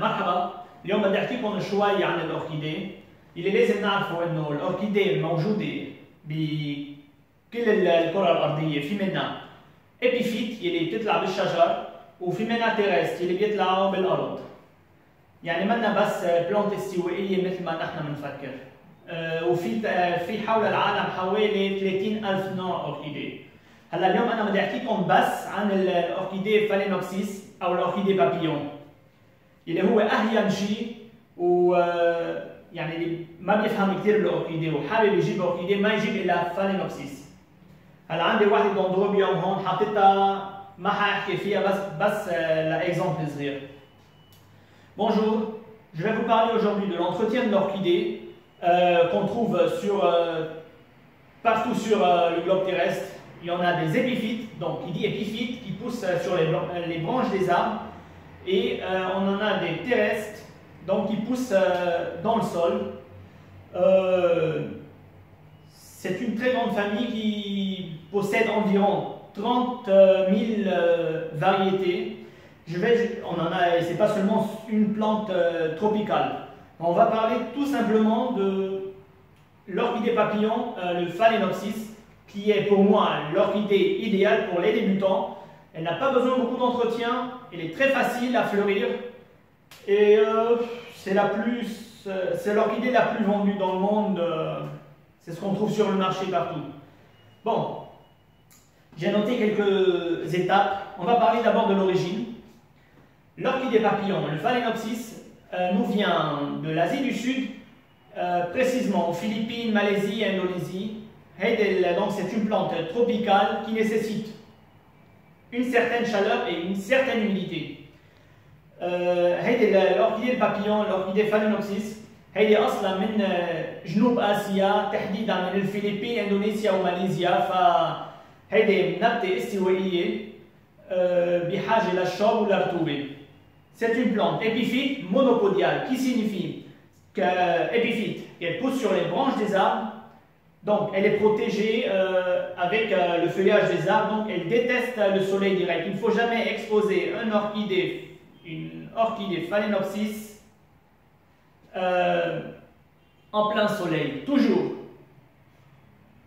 مرحبا، اليوم بدي احكيكم شوي عن الاوركيديه. اللي لازم نعرفه انه الاوركيديه موجوده بكل الكره الارضيه، في منها ابيفيت يلي بتطلع بالشجر، وفي منها تيرست يلي بيطلعوا بالارض. يعني منا بس بلانت استوائيه مثل ما نحن بنفكر. وفي حول العالم حوالي 30,000 نوع اوركيديه. هلا اليوم انا بدي احكيكم بس عن الاوركيديه فالينوبسيس او الاوركيديه بابيون، اللي هو اهين شيء، و يعني اللي ما بيفهم كثير بالاوركيديه وحابب يجيب اوركيديه ما يجيب الا فالينوبسيس. هلا عندي واحده دندروبيوم هون حاططها، ما حاحكي فيها بس لاكزومبل صغير. Bonjour, je vais vous parler aujourd'hui de l'entretien de l'orchidée qu'on trouve partout sur le globe terrestre. Il y en a des épiphytes, donc il dit épiphytes qui poussent sur les branches des arbres, et on en a des terrestres, donc qui poussent dans le sol. C'est une très grande famille qui possède environ 30 000 variétés. On en a, et c'est pas seulement une plante tropicale. On va parler tout simplement de l'orchidée papillon, le Phalaenopsis, qui est pour moi l'orchidée idéale pour les débutants. Elle n'a pas besoin de beaucoup d'entretien, elle est très facile à fleurir, et c'est l'orchidée la plus vendue dans le monde. C'est ce qu'on trouve sur le marché partout. Bon, j'ai noté quelques étapes. On va parler d'abord de l'origine. L'orchidée papillon, le Phalaenopsis, nous vient de l'Asie du Sud, précisément aux Philippines, Malaisie et Indonésie. Donc c'est une plante tropicale qui nécessite une certaine chaleur et une certaine humidité. l'orchidée papillon, l'orchidée Phalaenopsis, هيدي اصلا من جنوب اسيا، تحديدا من الفلبين، اندونيسيا وماليزيا. فهيدي نبته استوائيه بحاجه للشرب وللرطوبه. C'est une plante épiphyte monopodiale qui signifie qu'épiphyte, qu'elle pousse sur les branches des arbres, donc elle est protégée avec le feuillage des arbres, donc elle déteste le soleil direct. Il ne faut jamais exposer une orchidée Phalaenopsis en plein soleil. Toujours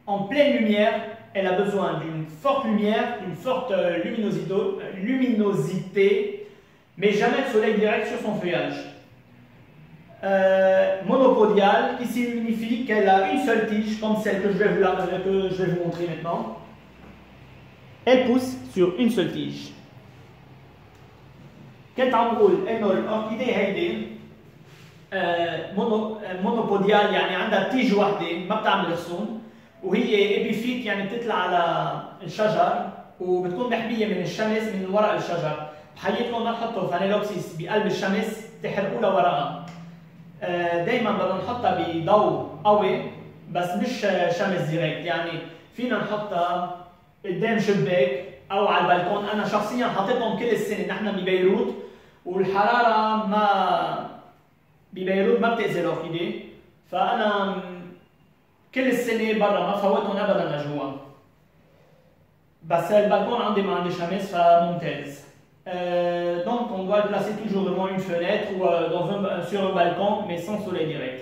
en pleine lumière, elle a besoin d'une forte lumière, d'une forte luminosité, mais jamais de soleil direct sur son feuillage. Monopodiale, qui signifie qu'elle a une seule tige, comme celle que je vais vous montrer maintenant. Elle pousse sur une seule tige. كنت عم بقول انه الاوركيديه هيدي مونوبوديال، يعني عندها تيج وحده ما بتعمل غصون، وهي ابيفيت يعني بتطلع على الشجر وبتكون محميه من الشمس من ورق الشجر. بحياتكم ما تحطوا فانيلوبسيس بقلب الشمس تحرقوا لها ورقها. دائما بدنا نحطها بضوء قوي بس مش شمس ديريكت، يعني فينا نحطها قدام شباك او على البلكون. انا شخصيا حاططهم كل السنه، نحن ببيروت والحراره ببيروت ما بتأذي الاوركيديه، فانا كل السنه برا ما فوتهم ابدا لجوا، بس البلكون عندي ما عندي شمس فممتاز. Donc on doit le placer toujours devant une fenêtre ou sur un balcon, mais sans soleil direct.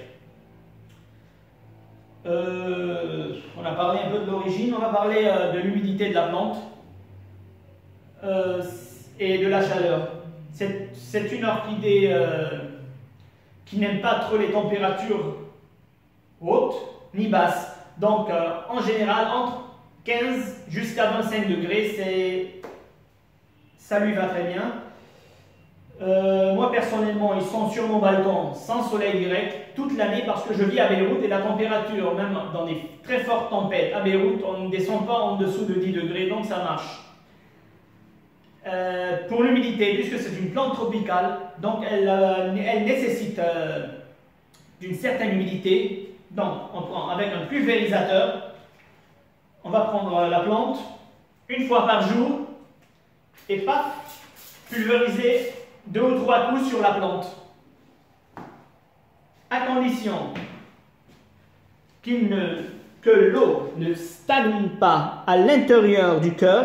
On a parlé un peu de l'origine, on va parler de l'humidité de la plante et de la chaleur. C'est une orchidée qui n'aime pas trop les températures hautes ni basses. Donc en général entre 15 jusqu'à 25 degrés, ça lui va très bien. Moi personnellement, ils sont sur mon balcon sans soleil direct toute l'année parce que je vis à Beyrouth et la température, même dans des très fortes tempêtes à Beyrouth, on ne descend pas en dessous de 10 degrés, donc ça marche. Pour l'humidité, puisque c'est une plante tropicale, donc elle nécessite d'une certaine humidité. Donc on prend avec un pulvérisateur, on va prendre la plante une fois par jour et paf, pulvériser 2 ou 3 coups sur la plante, à condition que l'eau ne stagne pas à l'intérieur du cœur,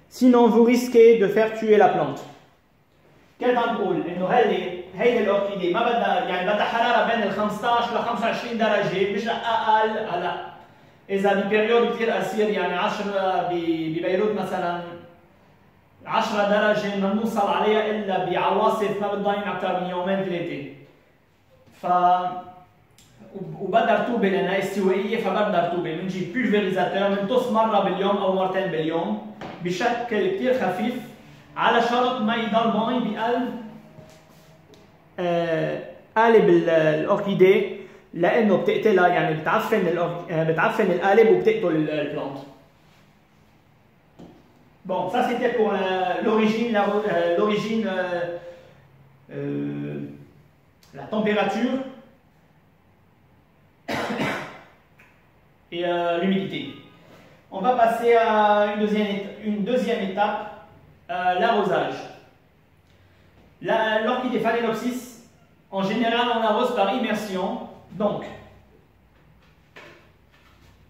sinon vous risquez de faire tuer la plante. كنت عم بقول انه هيدي الاوركيدي ما بدها يعني بدها حراره بين ال 15 ل 25 درجه مش اقل. هلا اذا ببريود كثير قصير يعني 10 ببيروت مثلا 10 درجه ما بنوصل عليها الا بعواصف ما بتضاين اكثر من يومين ثلاثه. ف وبدها رطوبه لانها استوائيه فبدها رطوبه. بنجيب بولفيريزاتور بنطص مره باليوم او مرتين باليوم بشكل كثير خفيف على شرط ما يضل مي بقلب قالب الاوركيدي لانه بتقتلها يعني بتعفن القالب وبتقتل البلانت. Bon, ça c'était pour l'origine, la température et l'humidité. On va passer à une deuxième étape, l'arrosage. L'orchidée Phalaenopsis, en général, on arrose par immersion. Donc,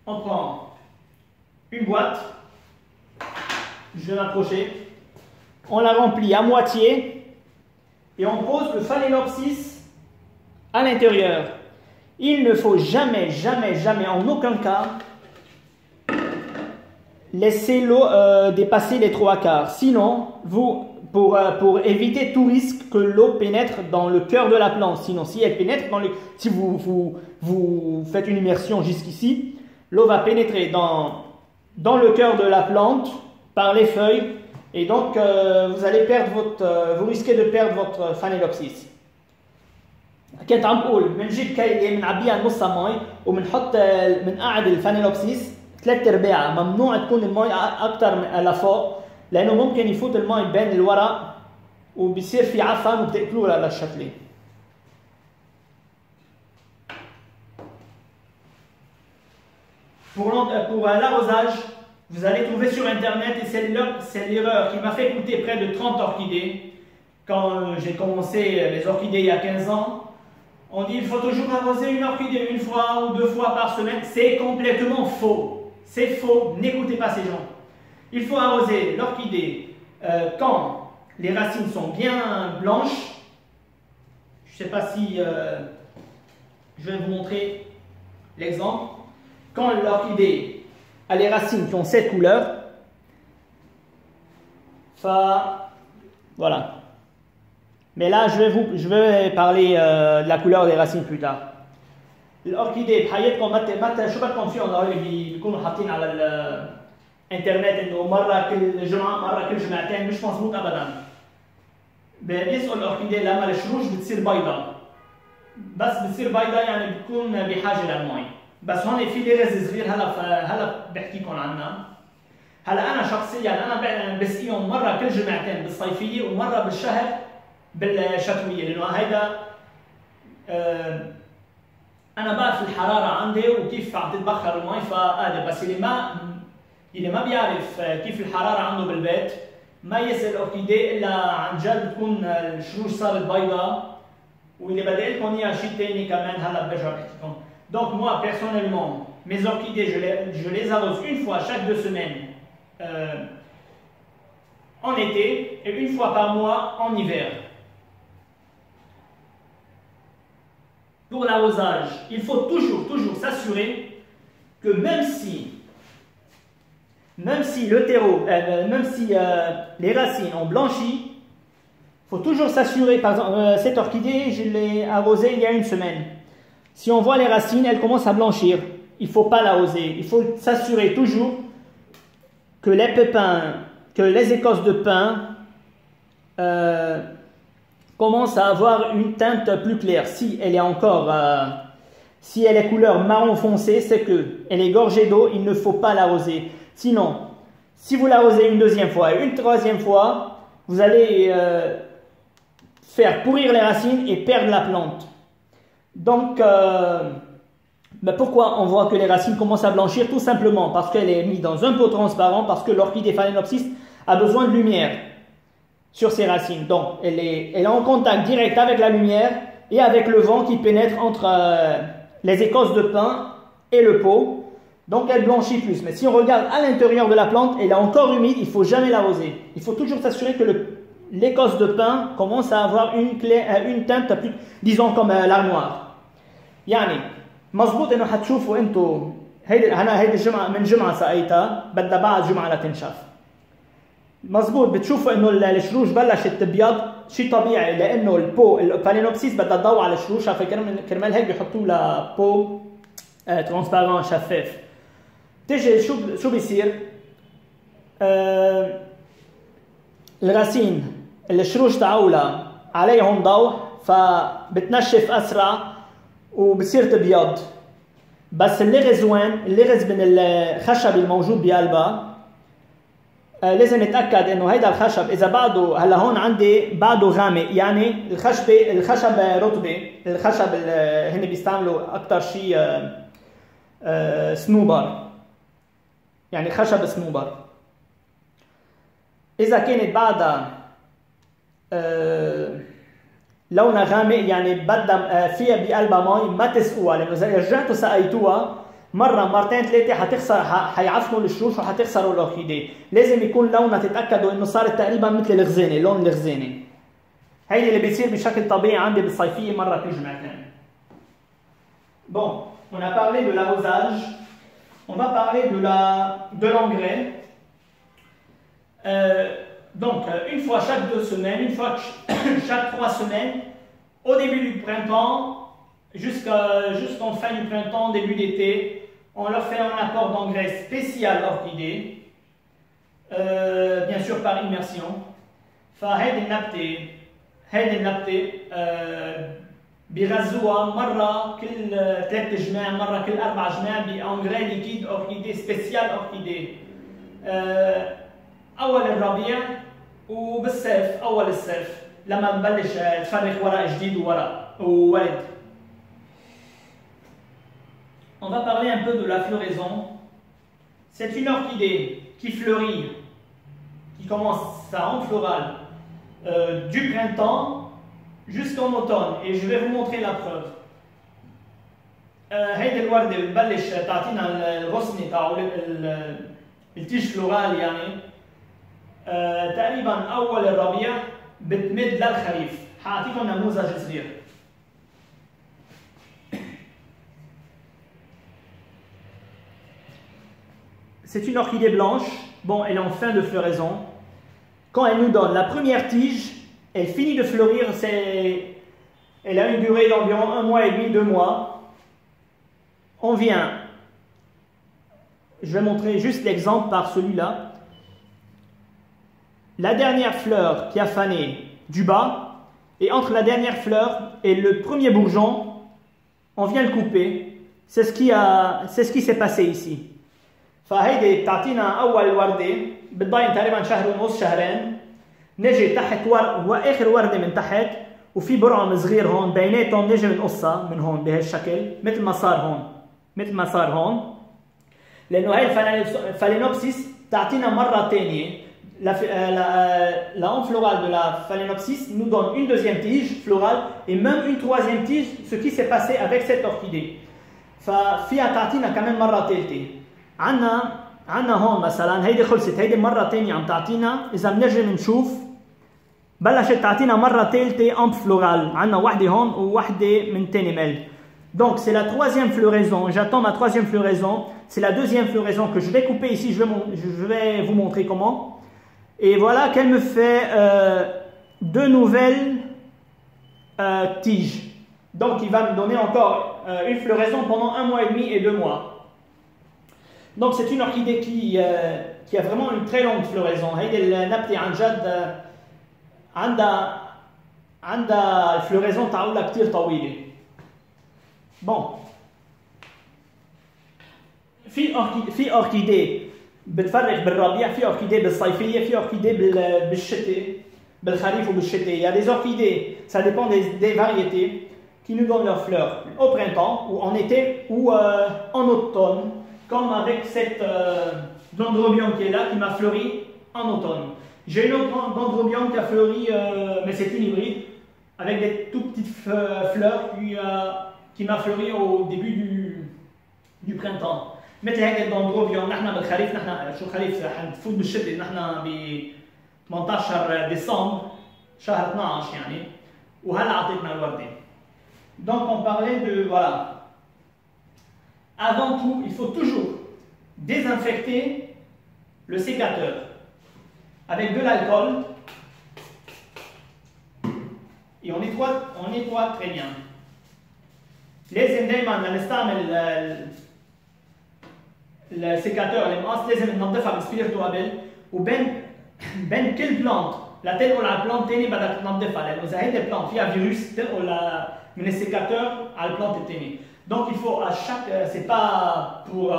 on prend une boîte. Je vais m'approcher. On la remplit à moitié et on pose le Phalaenopsis à l'intérieur. Il ne faut jamais, jamais, jamais, en aucun cas, laisser l'eau dépasser les 3/4. Sinon, pour éviter tout risque que l'eau pénètre dans le cœur de la plante. Sinon, si elle pénètre si vous faites une immersion jusqu'ici, l'eau va pénétrer dans le cœur de la plante par les feuilles et donc vous risquez de perdre votre Phalaenopsis. كنت عم بقول بنجيب كيله بنعبيها نصها مي وبنحط بنقعد الفانيلوبسيس 3/4. ممنوع تكون المي اكثر من لفوق لانه ممكن يفوت المي بين الورق وبصير في عفن وبتقتلوه للشتله. Pour l'arrosage, vous allez trouver sur internet, et c'est l'erreur qui m'a fait coûter près de 30 orchidées quand j'ai commencé les orchidées il y a 15 ans. On dit qu'il faut toujours arroser une orchidée une fois ou 2 fois par semaine. C'est complètement faux. C'est faux. N'écoutez pas ces gens. Il faut arroser l'orchidée quand les racines sont bien blanches. Je ne sais pas si je vais vous montrer l'exemple. Quand l'orchidée a les racines qui ont cette couleur, voilà. Mais là, je vais parler de la couleur des racines plus tard. الأوركيدي بحياتكم متى شو بدكم فيهم اللي بيكونوا حاطين على الانترنت انه مرة كل جمعة مرة كل جمعتين، مش مضبوط أبدا. بيسقوا الأوركيدي لما الشروج بتصير بيضاء. بس بتصير بيضاء يعني بتكون بحاجة للمي. بس هون في لغز صغير هلا بحكيكم عنها. هلا أنا شخصيا أنا بسقيهم مرة كل جمعتين بالصيفية ومرة بالشهر بالشتويه لانه هيدا انا بعرف الحراره عندي وكيف عم تتبخر المي فقادر. بس اللي ما بيعرف كيف الحراره عنده بالبيت ما يسقي الاوركيدي الا عن جد بتكون الشروج صارت بيضاء. واللي بدي اقول لكم اياه شيء ثاني كمان هلا برجع بحكي لكم. Donc moi personnellement mes orchidées je les arrose une fois chaque 2 semaines en été et une fois par mois en hiver. Pour l'arrosage, il faut toujours s'assurer que même si le terreau, même si les racines ont blanchi, il faut toujours s'assurer, par exemple, cette orchidée, je l'ai arrosée il y a 1 semaine. Si on voit les racines, elles commencent à blanchir, il ne faut pas l'arroser. Il faut s'assurer toujours que les pépins, que les écorces de pin commence à avoir une teinte plus claire. Si elle est encore, si elle est couleur marron foncé, c'est que elle est gorgée d'eau, il ne faut pas l'arroser. Sinon, si vous l'arrosez une 2e fois et une 3e fois, vous allez faire pourrir les racines et perdre la plante. Donc, pourquoi on voit que les racines commencent à blanchir? Tout simplement parce qu'elle est mise dans un pot transparent, parce que l'orchidée Phalaenopsis a besoin de lumière sur ses racines. Donc, elle est en contact direct avec la lumière et avec le vent qui pénètre entre les écorces de pin et le pot. Donc, elle blanchit plus. Mais si on regarde à l'intérieur de la plante, elle est encore humide, il ne faut jamais l'arroser. Il faut toujours s'assurer que l'écosse de pin commence à avoir une teinte plus, disons comme l'armoire. يعني مزبوط انه حتشوفوا انتم هيدي الجمعه من جمعه سقيتها بدها بعد جمعه لتنشف. مزبوط بتشوفوا انه الشروش بلشت تبيض شيء طبيعي لانه الفالينوبسيس بدها تضوي على الشروش كرمال هيك بيحطوا لها بو ترانسبارون شفاف. تيجي شو بيصير؟ الغسين الشروش تاعولها عليهم ضوء فبتنشف اسرع وبصير تبيض. بس اللغز وين؟ اللغز من الخشب الموجود بقلبها. لازم نتاكد انه هيدا الخشب اذا بعده هلا هون عندي بعده غامق يعني الخشب رطبه. الخشب هن بيستعملوا اكثر شيء صنوبر يعني خشب صنوبر. اذا كانت بعدها لونها غامق يعني بدها فيها بقلبها مي ما تسقوها لانه اذا رجعتوا سقيتوها مره مرتين ثلاثه حتخسر حيعفنوا الشروش وحتخسروا الاوركيديه. لازم يكون لونها تتاكدوا انه صارت تقريبا مثل الغزانه لون الغزانه. هيدي اللي بيصير بشكل طبيعي عندي بالصيفيه مره كل جمعتين. Bon, on a parlé de l'arrosage, on va parler de l'engrais. Donc, une fois chaque 2 semaines, une fois chaque 3 semaines, au début du printemps, jusqu'en fin du printemps, début d'été, on leur fait un apport d'engrais spécial orchidée, bien sûr par immersion. فهيدي النبتة بيغذوها مرة كل 3 جماع مرة كل 4 جماع بانغري ليكيد اوركيدي سبيسيال اوركيدي اول الربيع وبالصيف اول الصيف لما نبلش تفرخ ورق جديد وورد. On va parler un peu de la floraison. C'est une orchidée qui fleurit, qui commence sa rente florale du printemps jusqu'en automne et je vais vous montrer la preuve. هيدي الوردة بتبلش تعطينا الغصن تاعو التيج فلورال يعني تقريبا اول الربيع بتمد للخريف. حاعطيكم نموذج صغير. C'est une orchidée blanche. Bon, elle est en fin de floraison. Quand elle nous donne la première tige, elle finit de fleurir. Elle a une durée d'environ 1 mois et demi, 2 mois. On vient. Je vais montrer juste l'exemple par celui-là. La dernière fleur qui a fané du bas, et entre la dernière fleur et le premier bourgeon, on vient le couper. C'est ce qui s'est passé ici. فهيدي بتعطينا اول ورده بتضاين تقريبا شهر ونص شهرين. نجي تحت واخر ورده من تحت وفي برعم صغير هون بيناتهم نجي بنقصها من هون بهالشكل مثل ما صار هون لانه هي الفالينوبسيس بتعطينا مره ثانيه. La hampe florale de la phalaenopsis nous donne une deuxième tige florale et même une troisième tige, ce qui s'est passé avec cette orchidée. ففيها تعطينا كمان مره ثالثه. عنا هون مثلا هيدي خلصت هيدي مره ثانيه عم تعطينا. اذا بنرجع بنشوف بلشت تعطينا مره ثالثه امب فلورال. عنا وحده هون ووحده من ثاني ميل. Donc c'est la troisième floraison. J'attends ma troisième floraison. C'est la deuxième floraison que je vais couper ici. Je vais vous montrer comment. Et voilà qu'elle me fait 2 nouvelles tiges. Donc il va me donner encore une floraison pendant 1 mois et demi et 2 mois. Donc c'est une orchidée qui a vraiment une très longue floraison. هيدي النبتة عن جد عندها الفلوريزون تاعولها كثير طويلة. Bon. في orchidée بتفرخ بالربيع، في orchidée بالصيفية، في orchidée بالشتاء، بالخريف وبالشتاء. Il y a des orchidées, ça dépend des variétés qui nous donnent leurs fleurs au printemps ou en été ou en automne. Comme avec cette dendrobium qui est là, qui m'a fleuri en automne. J'ai une autre dendrobium qui a fleuri, mais c'est une hybride, avec des tout petites fleurs qui m'a fleuri au début du printemps. مثل هيك الدندروبيوم نحن بالخريف، نحن شو خريف حنفوت بالشتاء، نحن ب 18 ديسمبر شهر 12 يعني وهلا عطيتنا الوردة. Donc on parlait de voilà. Avant tout, il faut toujours désinfecter le sécateur avec de l'alcool et on nettoie très bien. لازم دايما نستعمل السيكاتور المقص لازم ننظفها بسبيرتو قبل وبين كل بلانت لتنقل على البلانت الثاني بدك تنظفها لانه اذا هيدي البلانت فيها فيروس تنقل من السيكاتور على البلانت الثاني. Donc il faut à chaque, c'est pas pour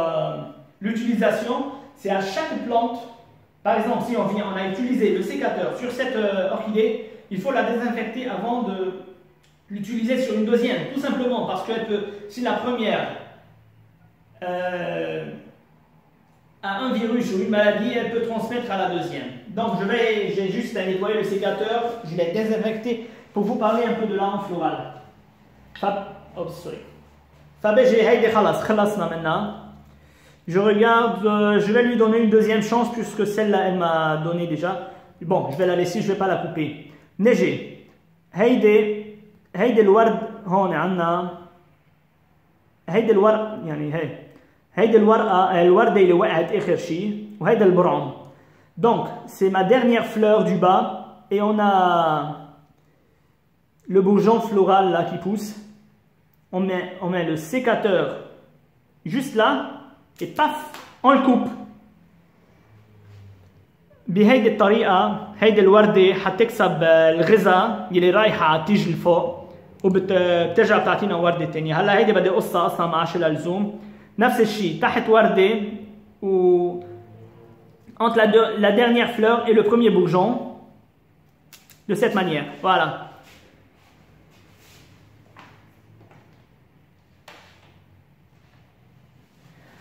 l'utilisation, c'est à chaque plante. Par exemple, si on a utilisé le sécateur sur cette orchidée, il faut la désinfecter avant de l'utiliser sur une deuxième, tout simplement parce que si la première a un virus ou une maladie, elle peut transmettre à la deuxième. Donc j'ai juste à nettoyer le sécateur, je l'ai désinfecté pour vous parler un peu de l'arme florale. Je regarde, je vais lui donner une deuxième chance puisque celle-là elle m'a donné déjà. Bon, je vais la laisser, je ne vais pas la couper. نجي هيدي الورد هون عنا هيدي الورق يعني هيدي الوردة اللي وقعت آخر شيء وهيدا البرعم. Donc c'est ma dernière fleur du bas et on a le bourgeon floral là qui pousse. On met le sécateur juste là et paf on le coupe. بهيدي الطريقة هيدي الوردة حتكسب الغذاء يلي رايحة على التيج الفوق وبترجع بتعطينا وردة تانية. هلا هيدي بدي قصة أصلا ما عادش لها لزوم. نفس الشيء تحت وردة و entre la dernière fleur et le premier bourgeon de cette manière. Voilà.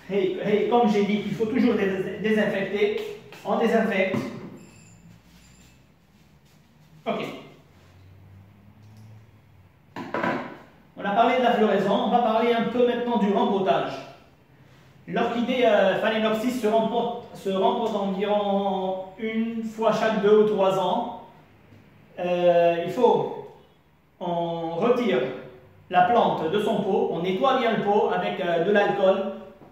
Hey, comme j'ai dit, il faut toujours désinfecter. On désinfecte. Ok. On a parlé de la floraison, on va parler un peu maintenant du rempotage. L'orchidée Phalaenopsis se rempote environ une fois chaque 2 ou 3 ans. On retire la plante de son pot, on nettoie bien le pot avec de l'alcool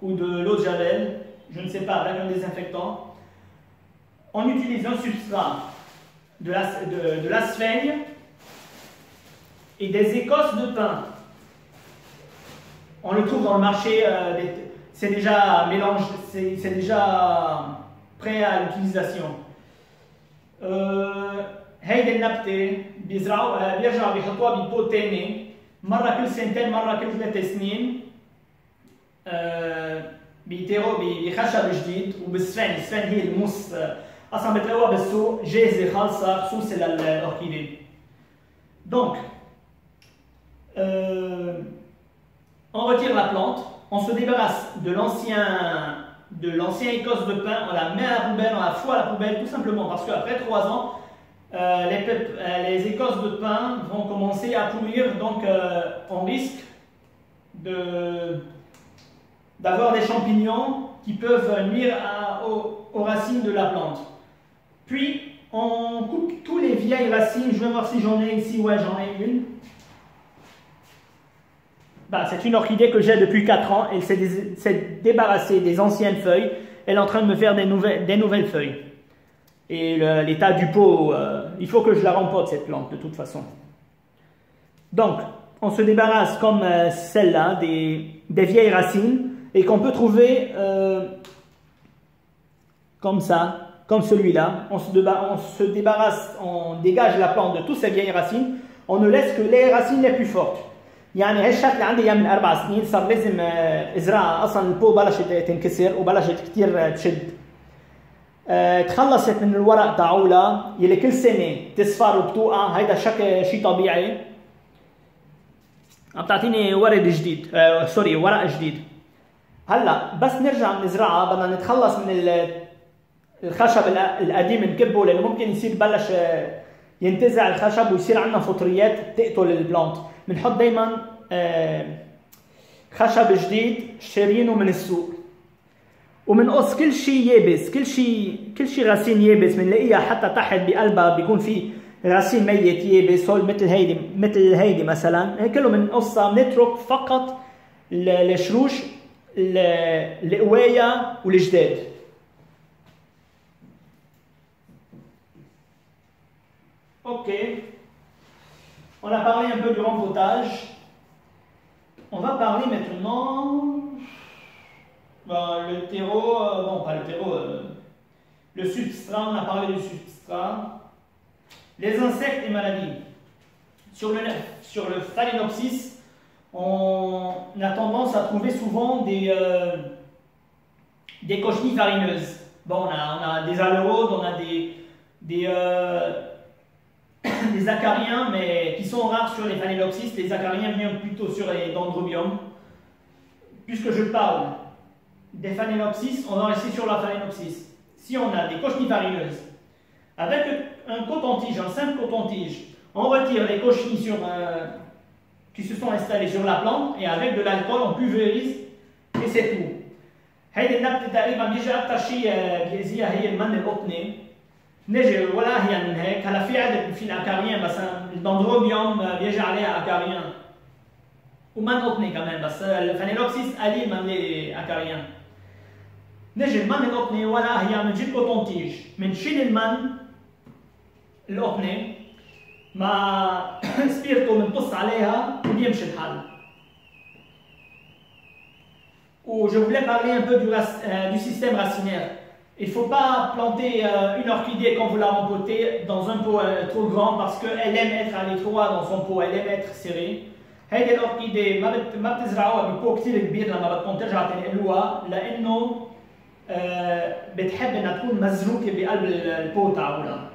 ou de l'eau de javel, je ne sais pas, avec un désinfectant. On utilise un substrat de la sphaigne et des écosses de pin. On le trouve dans le marché, c'est déjà mélangé, c'est déjà prêt à l'utilisation. هيدي النبتة بيرجعوا بيحطوها ببوت تاني مرة كل سنتين مرة كل 3 سنين بيتيروا بخشب جديد وبالسفن. السفن هي الموس اصلا بتلاقوها بالسوق جاهزه خالصه خصوصي للاوركيديه. Donc on retire la plante, on se débarrasse de l'ancien écosse de pin, on la met à la poubelle, on la fout à la poubelle tout simplement parce qu'après 3 ans les écosses de pin vont commencer à pourrir, donc on risque d'avoir des champignons qui peuvent nuire aux racines de la plante. Puis on coupe tous les vieilles racines. Je vais voir si j'en ai ici. Ouais, j'en ai une. Bah, c'est une orchidée que j'ai depuis 4 ans. Elle s'est débarrassée des anciennes feuilles. Elle est en train de me faire des nouvelles feuilles. Et l'état du pot, il faut que je la rempote cette plante de toute façon. Donc, on se débarrasse comme celle-là des vieilles racines et qu'on peut trouver comme ça, comme celui-là. On se débarrasse, on dégage la plante de toutes ces vieilles racines. On ne laisse que les racines les plus fortes. يعني هالشكل اللي عندي اياه من 4 سنين صار لازم ازرعها. اصلا البو بلشت تنكسر وبلشت كثير تشد. تخلصت من الورق تاعولها يلي كل سنه تصفر وبتوقع. هيدا شيء طبيعي. عم تعطيني ورد جديد، سوري ورق جديد. هلا بس نرجع نزرعها بدنا نتخلص من الخشب القديم نكبه لانه ممكن يصير بلش ينتزع الخشب ويصير عندنا فطريات تقتل البلانت. بنحط دائما خشب جديد شارينه من السوق وبنقص كل شيء يابس، كل شيء راسين يابس بنلاقيها حتى تحت بقلبها بيكون في راسين ميتة بصول مثل هيدي مثلا، كله من قصة بنترك فقط الشروش القوايا والجداد. Ok, on a parlé un peu du rempotage. On va parler maintenant le terreau, bon pas le terreau, le substrat, on a parlé du substrat. Les insectes et maladies. Sur le Phalaenopsis, on a tendance à trouver souvent des cochenilles farineuses. Bon, on a des alérodes, on a des acariens, mais qui sont rares sur les Phalaenopsis. Les acariens viennent plutôt sur les dendrobiums. Puisque je parle des Phalaenopsis, on va rester sur la Phalaenopsis. Si on a des cochenilles farineuses, avec un coton-tige, un simple coton-tige, on retire les cochenilles qui se sont installées sur la plante et avec de l'alcool on pulvérise et c'est tout. هيدي النبتة تقريبا بيجي أكثر شيء بيأذيها هي المن القطني. نجي ولا هي من هيك، هلا في الأكاريان مثلا الدندروبيوم بيجي عليها أكاريان ومن قطني كمان، بس الفانيلوبسيس قليل من الأكاريان. نجي المن القطني ولا هي بنجيب كوتون-تيج، بنشيل المن القطني مع سبيرتو بنقص عليها وبيمشي الحل. Ou je voulais parler un peu du système racinaire. Il ne faut pas planter une orchidée quand vous la rempotez dans un pot trop grand parce qu'elle aime être à l'étroit dans son pot, elle aime être serrée. هيدي الأوركيدي ما بتزرعوها ببو كثير كبير لما بدكم ترجعوا تنقلوها لأنه بتحب إنها تكون مزروكة بقلب البو تاعولها.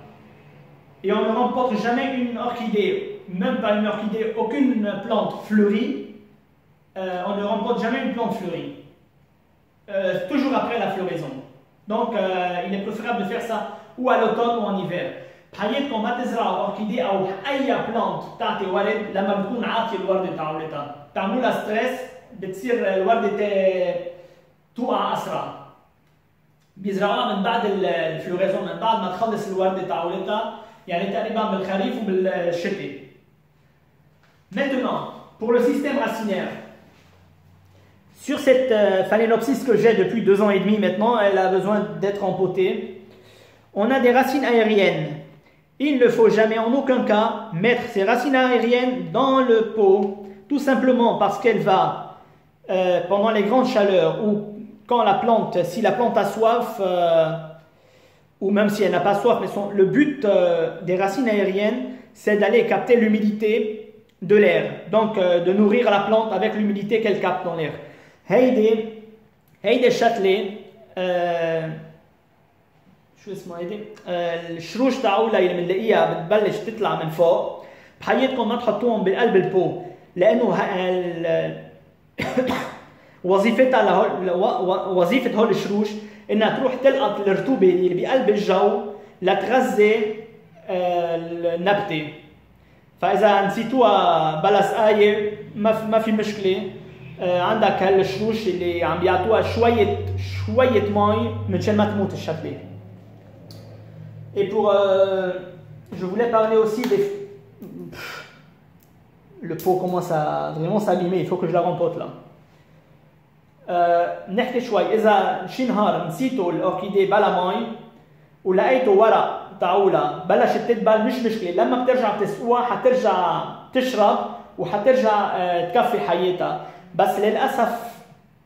Et on ne remporte jamais une orchidée, même pas une orchidée, aucune plante fleurie. On ne remporte jamais une plante fleurie. Toujours après la floraison. Donc il est préférable de faire ça ou à l'automne ou en hiver. بحياتكم ما تزرعوا أوركيدي أو أي بلانت تعطي ورد لما بتكون عاطية الوردة تاعولتها. بتعملوا لها ستريس بتصير الوردة توقع أسرع. بيزرعوها من بعد الفلوريزون، من بعد ما تخلص الوردة تاعولتها، يعني تقريبا بالخريف وبالشتاء. Maintenant, pour le système racinaire. Sur cette Phalaenopsis que j'ai depuis 2 ans et demi maintenant, elle a besoin d'être empotée. On a des racines aériennes. Il ne faut jamais en aucun cas mettre ces racines aériennes dans le pot, tout simplement parce qu'elle va, pendant les grandes chaleurs ou quand la plante, si la plante a soif, ou même si elle n'a pas soif, mais le but des racines aériennes, c'est d'aller capter l'humidité de l'air, donc de nourrir la plante avec l'humidité qu'elle capte dans l'air. هيدي الشتلة شو اسمها هيدي؟ الشروش تاعولها اللي بنلاقيها بتبلش تطلع من فوق، بحياتكم ما تحطوهم بقلب البو لأنه وظيفة هول الشروش إنها تروح تلقط الرطوبة اللي بقلب الجو لتغذي النبتة. فإذا نسيتوها بلا سقاية ما في مشكلة. عندك هالشروش اللي عم بيعطوها شوية مي منشان ما تموت الشتلة. Et pour je voulais parler aussi des le pot commence à vraiment s'abîmer, il faut que je la rempote là. نحكي شوي إذا شي نهار نسيتوا الأوركيدي بلا مي ولقيتوا ورق تاعولها بلشت تدبل، مش مشكلة، لما بترجع تسقوها حترجع تشرب وحترجع تكفي حياتها. بس للأسف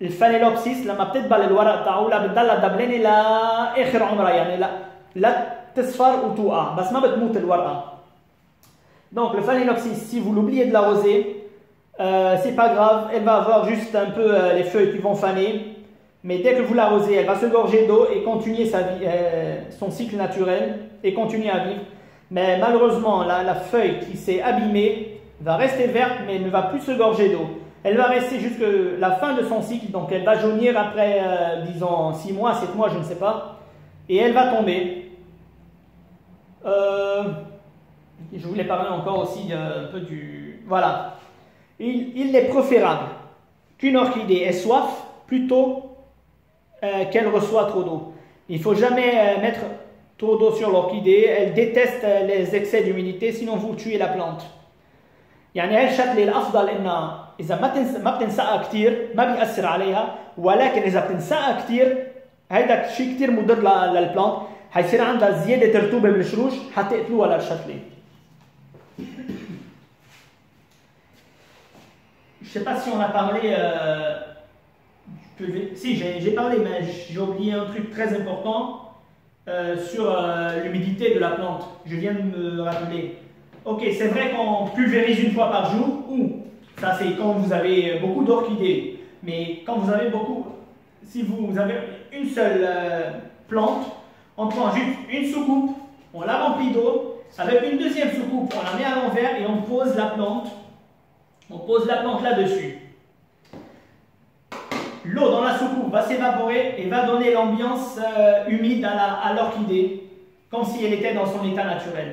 الفانيلوبسيس لما بتدبل الورق تاعولها بتضلها دبلانة لآخر عمرها، يعني لا تصفر وتوقع بس ما بتموت الورقة. Donc le Phalaenopsis, si vous l'oubliez de l'arroser, c'est pas grave, elle va avoir juste un peu les feuilles qui vont faner, mais dès que vous l'arrosez, elle va se gorger d'eau et continuer son cycle naturel et continuer à vivre. Mais malheureusement, la feuille qui s'est abîmée va rester verte mais ne va plus se gorger d'eau. Elle va rester jusqu'à la fin de son cycle, donc elle va jaunir après, disons, 6 mois, 7 mois, je ne sais pas, et elle va tomber. Je voulais parler encore aussi un peu du... Voilà. Il est préférable qu'une orchidée ait soif plutôt qu'elle reçoit trop d'eau. Il ne faut jamais mettre trop d'eau sur l'orchidée, elle déteste les excès d'humidité, sinon vous tuez la plante. يعني هاي الشتلة الأفضل إنها إذا ما بتنسقها كثير ما بيأثر عليها، ولكن إذا بتنسقها كثير هيدا شيء كثير مضر للبلانت، حيصير عندها زيادة رطوبة بالشروش حتقتلوها للشتلة. Je ne sais pas si on a parlé. Si, j'ai parlé, mais j'ai oublié un truc très important sur l'humidité de la plante. Je viens de me rappeler. Ok, c'est vrai qu'on pulvérise une fois par jour, ou ça c'est quand vous avez beaucoup d'orchidées. Mais quand vous avez beaucoup, si vous avez une seule plante, on prend juste une soucoupe, on la remplit d'eau, avec une deuxième soucoupe, on la met à l'envers et on pose la plante. On pose la plante là-dessus. L'eau dans la soucoupe va s'évaporer et va donner l'ambiance humide à l'orchidée, comme si elle était dans son état naturel.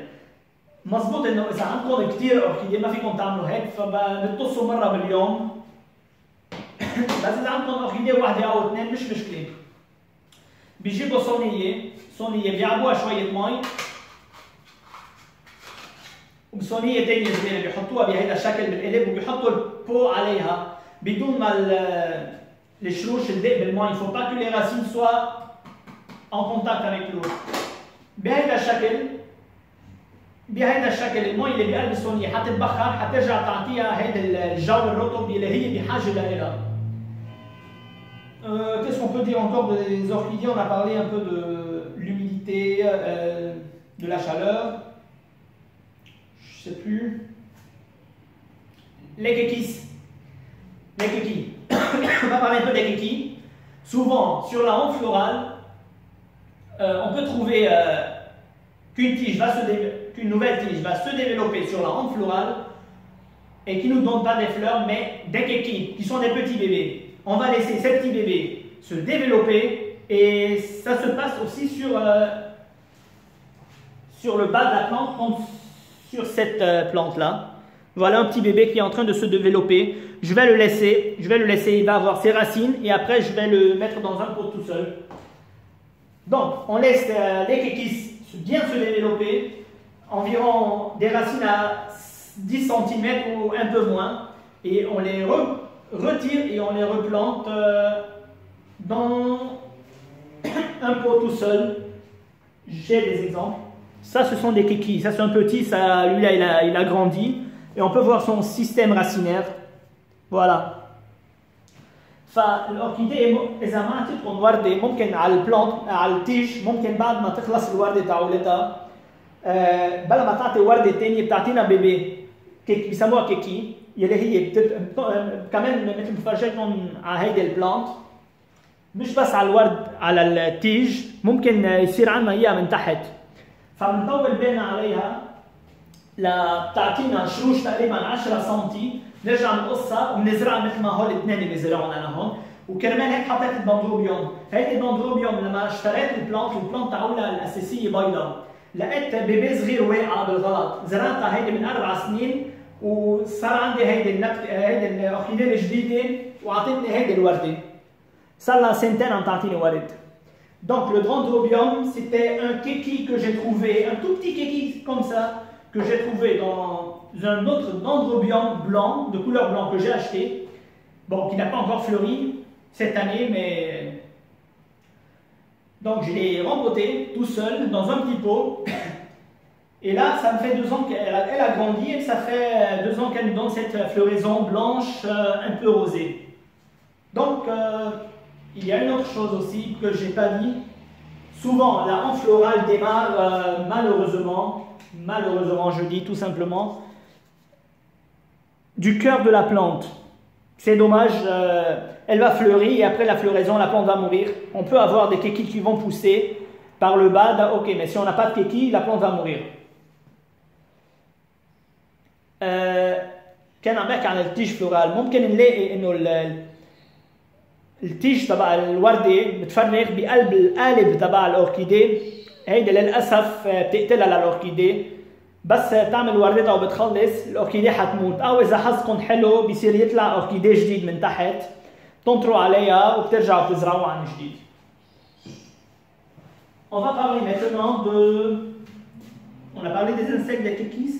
مظبوط انه اذا عندكم كثير اوركيديه ما فيكم تعملوا هيك فبتقصوا مره باليوم. بس اذا عندكم اوركيديه واحده او اثنين مش مشكله. بيجيبوا صينيه بيعبوها شويه مي وبصينيه ثانيه صغيره بيحطوها بهذا الشكل بالقلب وبيحطوا البو عليها بدون ما الشروش تدق بالمي. Il ne faut pas que les racines soient en contact avec l'eau. بهذا الشكل المي اللي بقلب الصينيه حتتبخر حترجع تعطيها هيدا الجو الرطب اللي هي بحاجه لها. Qu'est-ce qu'on peut dire encore des orchidées? On a parlé un peu de l'humidité, de la chaleur. Je ne sais plus. Les kekis. On va parler un peu des kekis. Souvent, sur la hampe florale, on peut trouver qu'une nouvelle tige va se développer sur la hampe florale et qui ne nous donne pas des fleurs, mais des kekis, qui sont des petits bébés. On va laisser ces petits bébés se développer et ça se passe aussi sur le bas de la plante, comme sur cette plante-là. Voilà un petit bébé qui est en train de se développer. Je vais le laisser, il va avoir ses racines et après je vais le mettre dans un pot tout seul. Donc on laisse les kekis bien se développer, environ des racines à 10 cm ou un peu moins, et on les retire et on les replante dans un pot tout seul. J'ai des exemples. Ça, ce sont des kekis. Ça, c'est un petit. Ça, lui-là, il a grandi. Et on peut voir son système racinaire. Voilà. فالأوركيدية إذا ما عطيتكم وردة ممكن على البلانت على التيج ممكن بعد ما تخلص الوردة تاعولتها بلا ما تعطي وردة ثانية بتعطينا بيبي كيك بيسموها كيكي يلي هي كمان مثل ما فرجيتكم على هيدي البلانت مش بس على الورد على التيج ممكن يصير عندنا اياها من تحت فبنطول بالنا عليها لتعطينا شروش تقريبا 10 سم نرجع نقصها وبنزرعها مثل ما هول الاثنين اللي زرعهم انا هون وكرمال هيك حطيت الدندروبيوم. هيدي الدندروبيوم لما اشتريت البلانت تاعولها الاساسيه بيضاء لقيت بيبي صغير واقعه بالغلط زرعتها هيدي من 4 سنين وصار عندي هيدي الاوركيديه الجديده واعطتني هيدي الورده صار لها سنتين عم تعطيني ورد. Donc le dendrobium c'était un kéki que j'ai trouvé, un tout petit kéki comme ça que j'ai trouvé dans un autre dendrobium blanc, de couleur blanc que j'ai acheté, bon qui n'a pas encore fleuri cette année mais donc je l'ai rempoté tout seul dans un petit pot et là ça me fait 2 ans qu'elle a grandi et ça fait 2 ans qu'elle me donne cette floraison blanche un peu rosée. Donc il y a une autre chose aussi que je n'ai pas dit. Souvent, la hampe florale démarre malheureusement, je dis tout simplement, du cœur de la plante. C'est dommage, elle va fleurir et après la floraison, la plante va mourir. On peut avoir des kékis qui vont pousser par le bas, ok, mais si on n'a pas de kékis, la plante va mourir. كان عم بحكي عن التيج فلورال ممكن نلاقي انه التيج تبع الورده متفرغ بقلب القالب تبع الاوركيديه هيدي للاسف بتقتلها للاوركيديه بس تعمل وردتها وبتخلص الاوركيديه حتموت او اذا حظكم حلو بيصير يطلع اوركيديه جديد من تحت تنطروا عليها وبترجعوا بتزرعوها عن جديد. On va parler maintenant de... On a parlé des insectes, des kikis.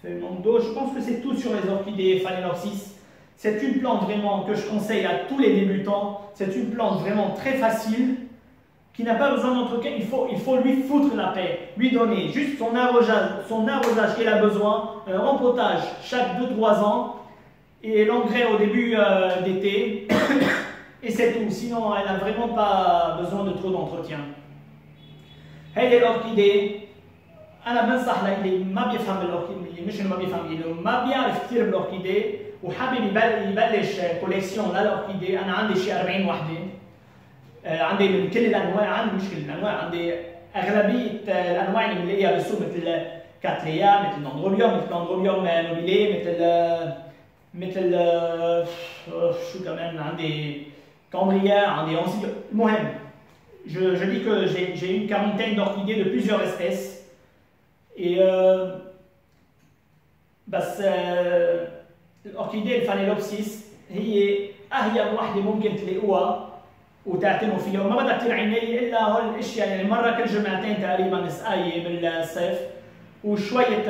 Je pense que c'est tout sur les orchidées Phalaenopsis. C'est une plante vraiment que je conseille à tous les débutants. C'est une plante vraiment très facile, qui n'a pas besoin d'entretien. Il faut lui foutre la paix, lui donner juste son arrosage qu'il a besoin, un rempotage chaque 2-3 ans, et l'engrais au début d'été, et c'est tout. Sinon, elle n'a vraiment pas besoin de trop d'entretien. هذه الأوركيديه أنا بنصح للي ما بيفهم بالأوركيديه، مش إنه ما بيفهم، اللي ما بيعرف كثير بالأوركيديه وحابب يبلش كوليكسيون للأوركيديه. أنا عندي شي 40 وحدة، عندي من كل الأنواع، عندي مش كل الأنواع، عندي أغلبية الأنواع اللي بنلاقيها بالسوق، مثل كاتليا، مثل نوندروبيوم نوبيلي، مثل شو كمان عندي كامبريا، عندي أنسيديو. المهم je dis que j'ai une quarantaine d'orchidées de plusieurs espèces. Et بس الأوركيديه الفانيلوبسيس هي أهين وحدة ممكن تلاقوها وتعتنوا فيها، وما بدها كثير عناية إلا هول الأشياء، يعني مرة كل جمعتين تقريبا سقاية بالصيف، وشوية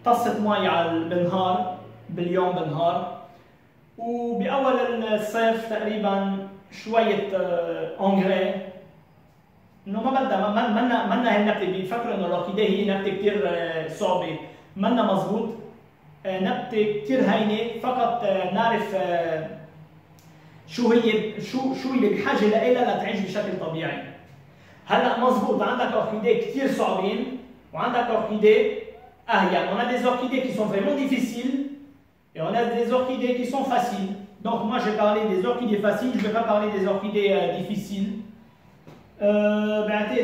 طصة مي بالنهار، باليوم بالنهار، وبأول الصيف تقريبا شوية انغري. انه ما بدها منا هالنبته، بيفكروا انه الاوركيديه هي نبته كثير صعبه، منا مضبوط. نبته كثير هينه، فقط نعرف شو اللي بحاجه لها لتعيش بشكل طبيعي. هلا مضبوط، عندك اوركيديه كثير صعبين وعندك اوركيديه اهين. On a des orchidées qui sont vraiment difficiles et on a des orchidées qui sont faciles. Donc moi j'ai parlé des orchidées faciles, je ne vais pas parler des orchidées difficiles.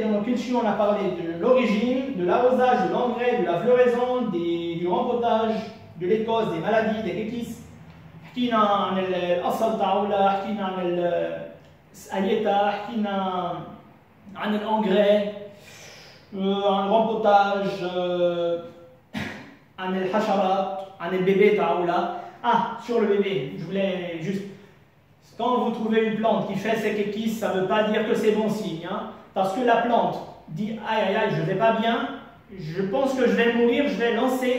Donc ici on a parlé de l'origine, de l'arrosage, de l'engrais, de la floraison, du rempotage, de l'écose, des maladies, des kikis. حكينا عن الأصل تاعولها، حكينا عن السقايتها، حكينا عن الانغري، عن الرمبوتاج، عن الحشرات، عن البيبي تاعولها. Ah, sur le bébé, je voulais juste... Quand vous trouvez une plante qui fait ses kikis, ça ne veut pas dire que c'est bon signe. Hein? Parce que la plante dit aïe aïe aïe, je ne vais pas bien, je pense que je vais mourir, je vais lancer,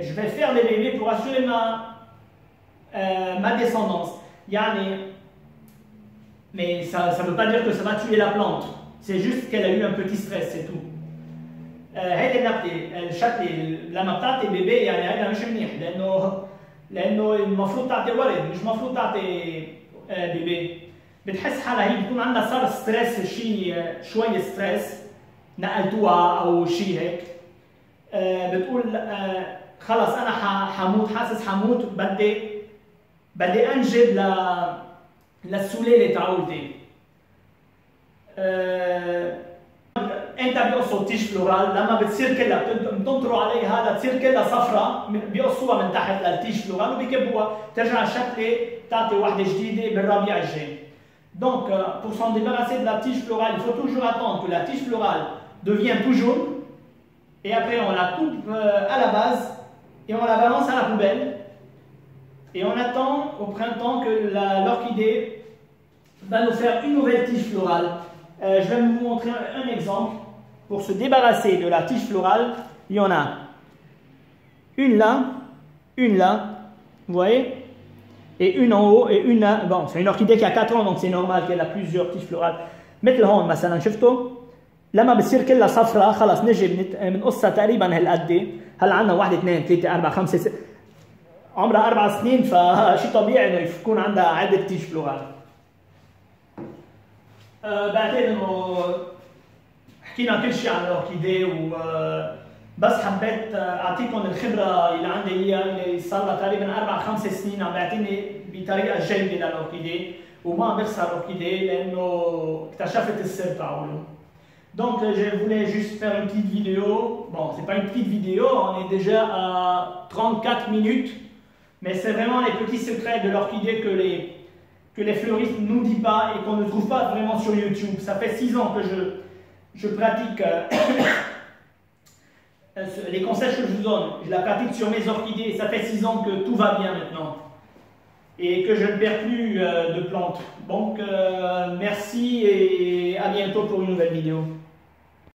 je vais faire des bébés pour assurer ma descendance. Yani, mais ça ne veut pas dire que ça va tuer la plante. C'est juste qu'elle a eu un petit stress, c'est tout. هيدي النبتة الشكل لما بتعطي بيبي يعني هيدا مش منيح، لأنه المفروض تعطي ولد، مش المفروض تعطي بيبي. بتحس حالها هي بيكون عندها صار ستريس، شوية ستريس نقلتوها أو شيء هيك، بتقول خلص أنا حموت، حاسس حموت، بدي أنجب للسلالة تاعولتي. انت بيقصوا التيج فلورال، لما بتصير كلها بتنطروا عليها لتصير كلها صفراء، بيقصوها من تحت للتيج فلورال وبيكبوها، ترجع الشكله تعطي وحده جديده بالربيع الجاي. Donc pour s'en débarrasser de la tige florale, il faut toujours attendre que la tige florale devienne tout jaune, et après on la coupe à la base et on la balance à la poubelle, et on attend au printemps que l'orchidée va nous faire une nouvelle tige florale. Je vais vous montrer un exemple. Pour se débarrasser de la tige florale, il y en a une là, vous voyez, et une en haut et une là. Bon, c'est une orchidée qui a 4 ans, donc c'est normal qu'elle a plusieurs tiges florales. مثل هون مثلا شفتوا لما بتصير كلها صفراء خلص نجي بنقصها تقريبا هالقد. هلا عندنا 1 2 3 4 5 6 عمرها 4 سنين، فشيء طبيعي انه يكون عندها عدة تيج فلورال. بعتقد انه حكينا كل شيء عن الاوركيديه، وبس حبيت اعطيكم الخبره اللي عندي اياها، اللي صار لها تقريبا 4 5 سنين عم بيعطيني بطريقه جيده للاوركيديه، وما عم بخسر الاوركيديه لانه اكتشفت السر تاعوله. Donc je voulais juste faire une petite vidéo. Bon, c'est pas une petite vidéo, on est déjà à 34 minutes, mais c'est vraiment les petits secrets de l'orchidée que les fleuristes ne nous disent pas et qu'on ne trouve pas vraiment sur YouTube. Ça fait 6 ans que je pratique les conseils que je vous donne. Je la pratique sur mes orchidées et ça fait 6 ans que tout va bien maintenant. et que je ne perds plus de plantes. Donc merci et à bientôt pour une nouvelle vidéo.